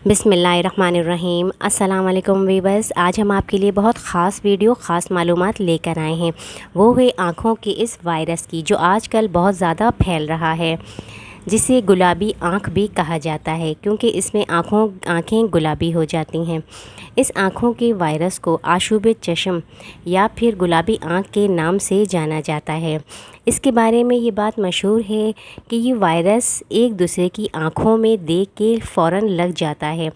बिस्मिल्लाहिर्रहमानिर्रहीम। अस्सलाम वालेकुम वीवर्स। आज हम आपके लिए बहुत ख़ास वीडियो ख़ास मालूमात लेकर आए हैं। वो है आँखों के इस वायरस की जो आजकल बहुत ज़्यादा फैल रहा है, जिसे गुलाबी आँख भी कहा जाता है, क्योंकि इसमें आँखें गुलाबी हो जाती हैं। इस आँखों के वायरस को आशूब चश्म या फिर गुलाबी आँख के नाम से जाना जाता है। इसके बारे में ये बात मशहूर है कि ये वायरस एक दूसरे की आँखों में देख के फ़ौरन लग जाता है।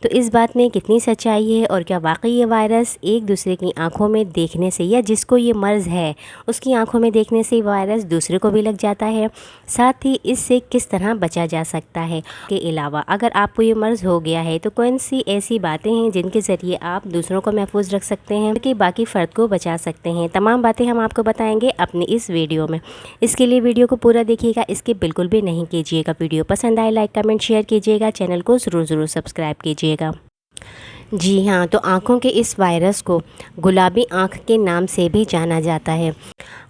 तो इस बात में कितनी सच्चाई है, और क्या वाकई ये वायरस एक दूसरे की आँखों में देखने से, या जिसको ये मर्ज़ है उसकी आँखों में देखने से वायरस दूसरे को भी लग जाता है? साथ ही इससे किस तरह बचा जा सकता है? के अलावा अगर आपको ये मर्ज़ हो गया है तो कौन सी ऐसी बातें हैं जिनके ज़रिए आप दूसरों को महफूज रख सकते हैं कि बाकी फ़र्द को बचा सकते हैं? तमाम बातें हम आपको बताएंगे अपनी इस वीडियो में। इसके लिए वीडियो को पूरा देखिएगा, इसके बिल्कुल भी नहीं कीजिएगा। वीडियो पसंद आए लाइक कमेंट शेयर कीजिएगा, चैनल को ज़रूर सब्सक्राइब कीजिएगा। जी हाँ, तो आँखों के इस वायरस को गुलाबी आँख के नाम से भी जाना जाता है।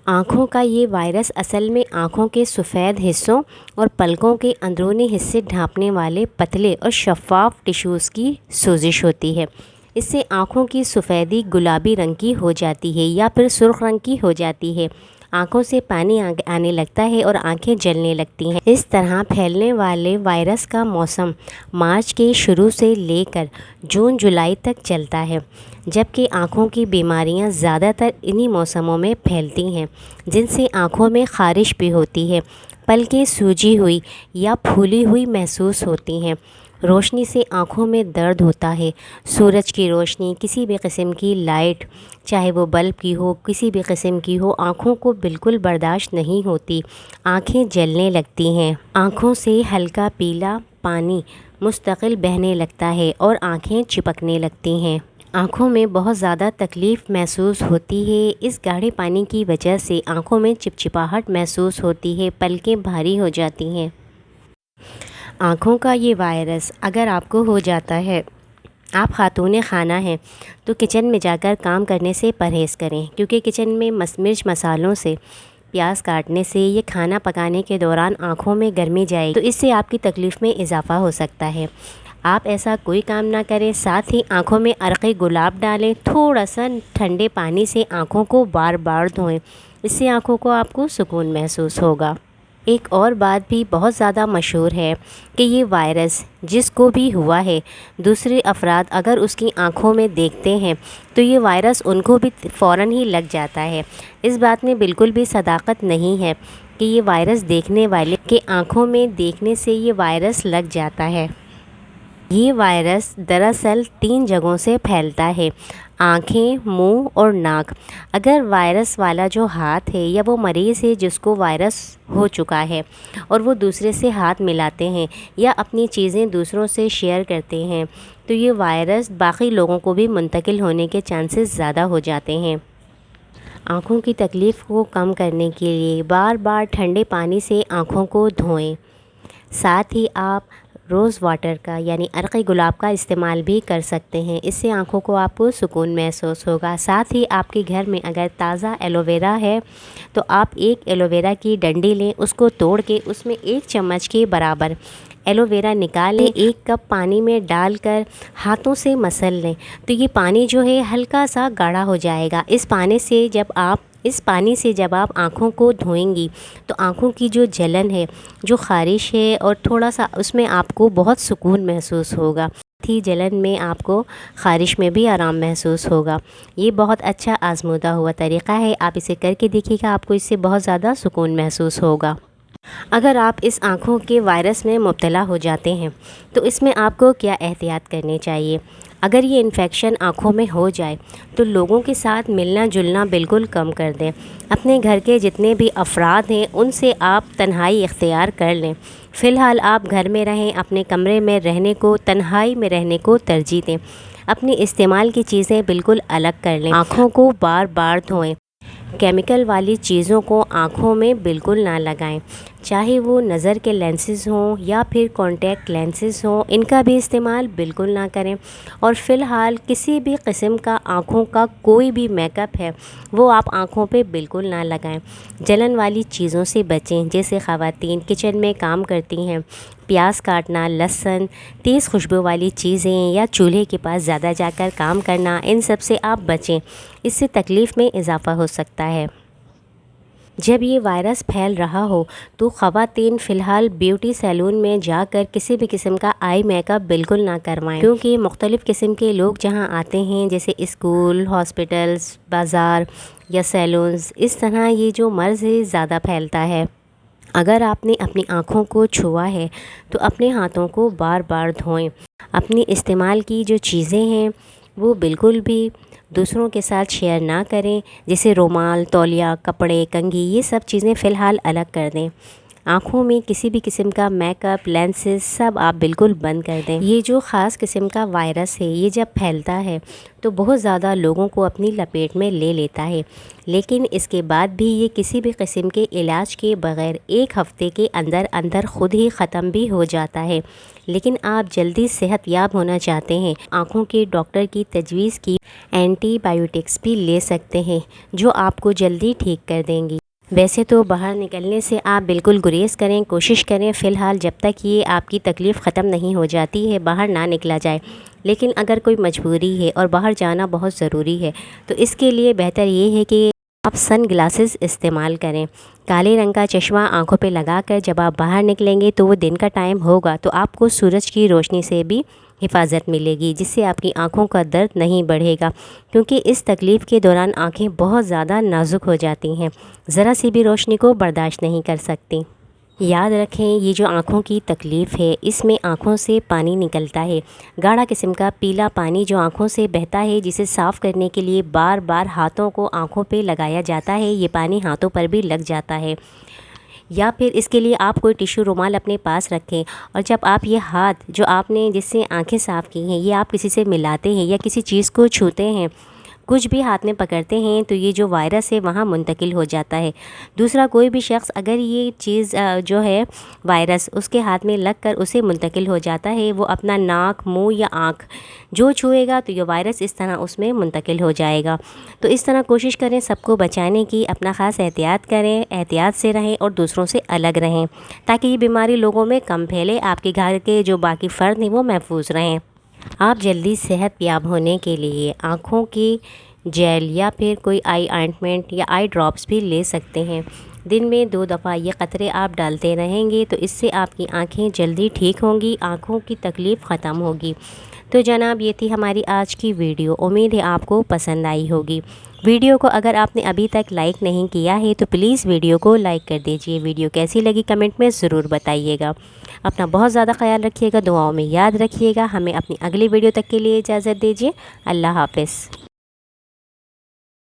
आँखों का ये वायरस असल में आँखों के सफ़ेद हिस्सों और पलकों के अंदरूनी हिस्से ढांपने वाले पतले और शफ़ाफ टिश्यूज़ की सोजिश होती है। इससे आँखों की सफ़ेदी गुलाबी रंग की हो जाती है या फिर सुर्ख रंग की हो जाती है। आँखों से पानी आने लगता है और आँखें जलने लगती हैं। इस तरह फैलने वाले वायरस का मौसम मार्च के शुरू से लेकर जून जुलाई तक चलता है, जबकि आँखों की बीमारियां ज़्यादातर इन्हीं मौसमों में फैलती हैं, जिनसे आँखों में ख़ारिश भी होती है, पलकें सूजी हुई या फूली हुई महसूस होती हैं, रोशनी से आँखों में दर्द होता है, सूरज की रोशनी, किसी भी किस्म की लाइट, चाहे वो बल्ब की हो, किसी भी किस्म की हो, आँखों को बिल्कुल बर्दाश्त नहीं होती, आँखें जलने लगती हैं, आँखों से हल्का पीला पानी मुस्तकिल बहने लगता है और आँखें चिपकने लगती हैं। आँखों में बहुत ज़्यादा तकलीफ़ महसूस होती है। इस गाढ़े पानी की वजह से आँखों में चिपचिपाहट महसूस होती है, पलकें भारी हो जाती हैं। आँखों का ये वायरस अगर आपको हो जाता है, आप ख़ातून खाना हैं, तो किचन में जाकर काम करने से परहेज़ करें, क्योंकि किचन में मिर्च मसालों से, प्याज काटने से, ये खाना पकाने के दौरान आँखों में गर्मी जाएगी, तो इससे आपकी तकलीफ़ में इजाफ़ा हो सकता है। आप ऐसा कोई काम ना करें। साथ ही आँखों में अरक़े गुलाब डालें, थोड़ा सा ठंडे पानी से आँखों को बार बार धोएं, इससे आँखों को आपको सुकून महसूस होगा। एक और बात भी बहुत ज़्यादा मशहूर है कि ये वायरस जिसको भी हुआ है, दूसरे अफराद अगर उसकी आँखों में देखते हैं तो ये वायरस उनको भी फ़ौरन ही लग जाता है। इस बात में बिल्कुल भी सदाकत नहीं है कि ये वायरस देखने वाले के आँखों में देखने से ये वायरस लग जाता है। ये वायरस दरअसल 3 जगहों से फैलता है: आँखें, मुंह और नाक। अगर वायरस वाला जो हाथ है या वो मरीज़ है जिसको वायरस हो चुका है और वो दूसरे से हाथ मिलाते हैं या अपनी चीज़ें दूसरों से शेयर करते हैं, तो ये वायरस बाकी लोगों को भी मुंतकिल होने के चांसेस ज़्यादा हो जाते हैं। आँखों की तकलीफ़ को कम करने के लिए बार बार ठंडे पानी से आँखों को धोएं। साथ ही आप रोज़ वाटर का यानी अरक़े गुलाब का इस्तेमाल भी कर सकते हैं, इससे आँखों को आपको सुकून महसूस होगा। साथ ही आपके घर में अगर ताज़ा एलोवेरा है तो आप एक एलोवेरा की डंडी लें, उसको तोड़ के उसमें 1 चम्मच के बराबर एलोवेरा निकालें, 1 कप पानी में डालकर हाथों से मसल लें, तो ये पानी जो है हल्का सा गाढ़ा हो जाएगा। इस पानी से जब आप आँखों को धोएंगी तो आँखों की जो जलन है, जो ख़ारिश है, और थोड़ा सा उसमें आपको बहुत सुकून महसूस होगा। थी जलन में आपको ख़ारिश में भी आराम महसूस होगा। ये बहुत अच्छा आज़मूदा हुआ तरीक़ा है, आप इसे करके देखिएगा, आपको इससे बहुत ज़्यादा सुकून महसूस होगा। अगर आप इस आँखों के वायरस में मुब्तला हो जाते हैं तो इसमें आपको क्या एहतियात करनी चाहिए? अगर ये इन्फेक्शन आँखों में हो जाए तो लोगों के साथ मिलना जुलना बिल्कुल कम कर दें। अपने घर के जितने भी अफराद हैं उनसे आप तन्हाई इख्तियार कर लें। फ़िलहाल आप घर में रहें, अपने कमरे में रहने को, तन्हाई में रहने को तरजीह दें। अपनी इस्तेमाल की चीज़ें बिल्कुल अलग कर लें। आँखों को बार बार धोएं। केमिकल वाली चीज़ों को आँखों में बिल्कुल ना लगाएं। چاہے وہ نظر کے لینسز ہوں یا پھر کانٹیکٹ لینسز ہوں، ان کا بھی استعمال بالکل نہ کریں۔ اور فی الحال کسی بھی قسم کا آنکھوں کا کوئی بھی میک اپ ہے وہ آپ آنکھوں پہ بالکل نہ لگائیں۔ جلن والی چیزوں سے بچیں، جیسے خواتین کچن میں کام کرتی ہیں، پیاز کاٹنا، لہسن، تیز خوشبو والی چیزیں یا چولہے کے پاس زیادہ جا کر کام کرنا، ان سب سے آپ بچیں، اس سے تکلیف میں اضافہ ہو سکتا ہے۔ جب یہ وائرس پھیل رہا ہو تو خواتین فی الحال بیوٹی سیلون میں جا کر کسی بھی قسم کا آئی میک اپ بالکل نہ کروائیں، کیونکہ مختلف قسم کے لوگ جہاں آتے ہیں، جیسے اسکول، ہاسپٹلز، بازار یا سیلونز، اس طرح یہ جو مرض ہے زیادہ پھیلتا ہے۔ اگر آپ نے اپنی آنکھوں کو چھوا ہے تو اپنے ہاتھوں کو بار بار دھوئیں۔ اپنی استعمال کی جو چیزیں ہیں وہ بالکل بھی دوسروں کے ساتھ شیئر نہ کریں، جیسے رومال، تولیہ، کپڑے، کنگھی، یہ سب چیزیں فی الحال الگ کر دیں۔ آنکھوں میں کسی بھی قسم کا میک اپ، لینسز سب آپ بالکل بند کر دیں۔ یہ جو خاص قسم کا وائرس ہے یہ جب پھیلتا ہے تو بہت زیادہ لوگوں کو اپنی لپیٹ میں لے لیتا ہے، لیکن اس کے بعد بھی یہ کسی بھی قسم کے علاج کے بغیر 1 ہفتے کے اندر اندر خود ہی ختم بھی ہو جاتا ہے۔ لیکن آپ جلدی صحت یاب ہونا چاہتے ہیں، آنکھوں کے ڈاکٹر کی تجویز کی اینٹی بایوٹکس بھی لے سکتے ہیں جو آپ کو جلدی ٹھیک کر دیں گی۔ ویسے تو باہر نکلنے سے آپ بالکل گریز کریں، کوشش کریں فی الحال جب تک یہ آپ کی تکلیف ختم نہیں ہو جاتی ہے باہر نہ نکلا جائے۔ لیکن اگر کوئی مجبوری ہے اور باہر جانا بہت ضروری ہے تو اس کے لیے بہتر یہ ہے کہ آپ سن گلاسز استعمال کریں۔ کالے رنگ کا چشمہ آنکھوں پہ لگا کر جب آپ باہر نکلیں گے تو وہ دن کا ٹائم ہوگا تو آپ کو سورج کی روشنی سے بھی حفاظت ملے گی، جس سے آپ کی آنکھوں کا درد نہیں بڑھے گا، کیونکہ اس تکلیف کے دوران آنکھیں بہت زیادہ نازک ہو جاتی ہیں، ذرا سی بھی روشنی کو برداشت نہیں کر سکتی۔ یاد رکھیں یہ جو آنکھوں کی تکلیف ہے اس میں آنکھوں سے پانی نکلتا ہے، گاڑھا قسم کا پیلا پانی جو آنکھوں سے بہتا ہے، جسے صاف کرنے کے لیے بار بار ہاتھوں کو آنکھوں پہ لگایا جاتا ہے، یہ پانی ہاتھوں پر بھی لگ جاتا ہے۔ یا پھر اس کے لیے آپ کوئی ٹیشو رومال اپنے پاس رکھیں، اور جب آپ یہ ہاتھ جو آپ نے جس سے آنکھیں صاف کی ہیں یہ آپ کسی سے ملاتے ہیں یا کسی چیز کو چھوتے ہیں، کچھ بھی ہاتھ میں پکڑتے ہیں تو یہ جو وائرس ہے وہاں منتقل ہو جاتا ہے۔ دوسرا کوئی بھی شخص اگر یہ چیز جو ہے وائرس اس کے ہاتھ میں لگ کر اسے منتقل ہو جاتا ہے، وہ اپنا ناک، منہ یا آنکھ جو چھوئے گا تو یہ وائرس اس طرح اس میں منتقل ہو جائے گا۔ تو اس طرح کوشش کریں سب کو بچانے کی، اپنا خاص احتیاط کریں، احتیاط سے رہیں اور دوسروں سے الگ رہیں تاکہ یہ بیماری لوگوں میں کم پھیلے، آپ کے گھر کے جو باقی فرد ہیں وہ محفوظ رہیں۔ آپ جلدی صحت یاب ہونے کے لیے آنکھوں کی جیل یا پھر کوئی آئی آئنٹمنٹ یا آئی ڈراپس بھی لے سکتے ہیں۔ دن میں 2 دفعہ یہ قطرے آپ ڈالتے رہیں گے تو اس سے آپ کی آنکھیں جلدی ٹھیک ہوں گی، آنکھوں کی تکلیف ختم ہوگی۔ تو جناب یہ تھی ہماری آج کی ویڈیو، امید ہے آپ کو پسند آئی ہوگی۔ ویڈیو کو اگر آپ نے ابھی تک لائک نہیں کیا ہے تو پلیز ویڈیو کو لائک کر دیجئے۔ ویڈیو کیسی لگی کمنٹ میں ضرور بتائیے گا۔ اپنا بہت زیادہ خیال رکھیے گا، دعاؤں میں یاد رکھیے گا۔ ہمیں اپنی اگلی ویڈیو تک کے لیے اجازت دیجیے۔ اللہ حافظ۔